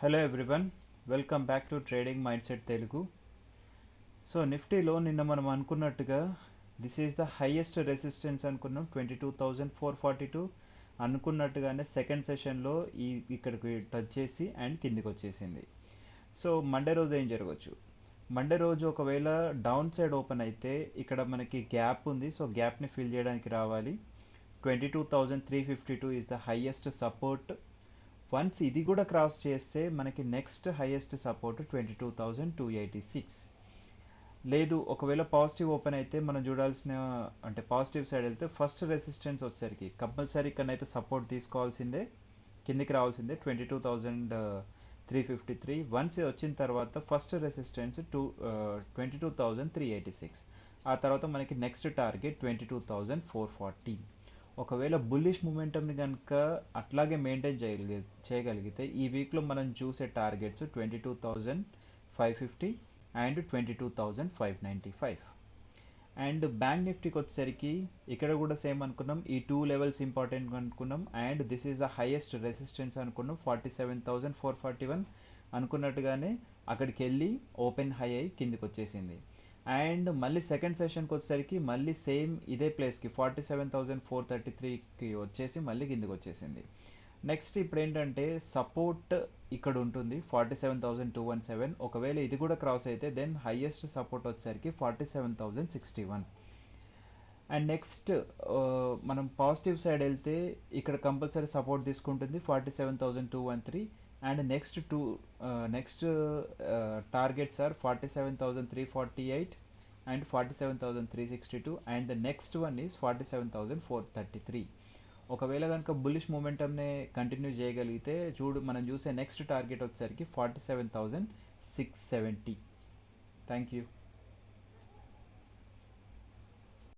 Hello everyone, welcome back to trading mind set Telugu. So నిఫ్టీలో నిన్న మనం అనుకున్నట్టుగా this is the highest resistance అనుకున్నాం 22,442. అనుకున్నట్టుగానే సెకండ్ సెషన్లో ఇక్కడికి టచ్ చేసి అండ్ కిందికి వచ్చేసింది. సో మండే రోజు ఏం జరగవచ్చు? మండే రోజు ఒకవేళ డౌన్ సైడ్ ఓపెన్ అయితే ఇక్కడ మనకి గ్యాప్ ఉంది. సో గ్యాప్ని ఫిల్ చేయడానికి రావాలి. 22,352 is the highest support. Once ఇది కూడా క్రాస్ చేస్తే మనకి నెక్స్ట్ హైయెస్ట్ సపోర్ట్ 22,286. లేదు ఒకవేళ పాజిటివ్ ఓపెన్ అయితే మనం చూడాల్సిన అంటే పాజిటివ్ సైడ్ వెళ్తే ఫస్ట్ రెసిస్టెన్స్ వచ్చేసరికి కంపల్సరీ ఇక్కడనైతే సపోర్ట్ తీసుకోవాల్సిందే, కిందికి రావాల్సిందే 22,353. వన్స్ వచ్చిన తర్వాత ఫస్ట్ రెసిస్టెన్స్ 22,386. ఆ తర్వాత మనకి నెక్స్ట్ టార్గెట్ 22,440. ఒకవేళ బుల్లిష్ మూమెంటంని కనుక అట్లాగే మెయింటైన్ చేయగలిగితే ఈ వీక్లో మనం చూసే టార్గెట్స్ 22,550 అండ్ 22,595. అండ్ బ్యాంక్ నిఫ్టీకి వచ్చేసరికి ఇక్కడ కూడా సేమ్ అనుకున్నాం, ఈ టూ లెవెల్స్ ఇంపార్టెంట్ అనుకున్నాం. And this is the highest resistance అనుకున్నాం 47,441. అనుకున్నట్టుగానే అక్కడికి వెళ్ళి ఓపెన్ హై అయి కిందికి వచ్చేసింది. అండ్ మళ్ళీ సెకండ్ సెషన్కి వచ్చేసరికి మళ్ళీ సేమ్ ఇదే ప్లేస్కి 47,433కి వచ్చేసి మళ్ళీ కిందికి వచ్చేసింది. నెక్స్ట్ ఇప్పుడు ఏంటంటే సపోర్ట్ ఇక్కడ ఉంటుంది 47,217. ఒకవేళ ఇది కూడా క్రాస్ అయితే దెన్ హైయెస్ట్ సపోర్ట్ వచ్చేసరికి 47,061. అండ్ నెక్స్ట్ మనం పాజిటివ్ సైడ్ వెళ్తే ఇక్కడ కంపల్సరీ సపోర్ట్ తీసుకుంటుంది 47,213. And next targets are 47,348 and 47,362. And the next one is 47,433. ఒకవేళ కనుక బుల్లిష్ మూమెంటంనే కంటిన్యూ చేయగలిగితే మనం చూసే నెక్స్ట్ టార్గెట్ వచ్చేసరికి 47,670. Thank you.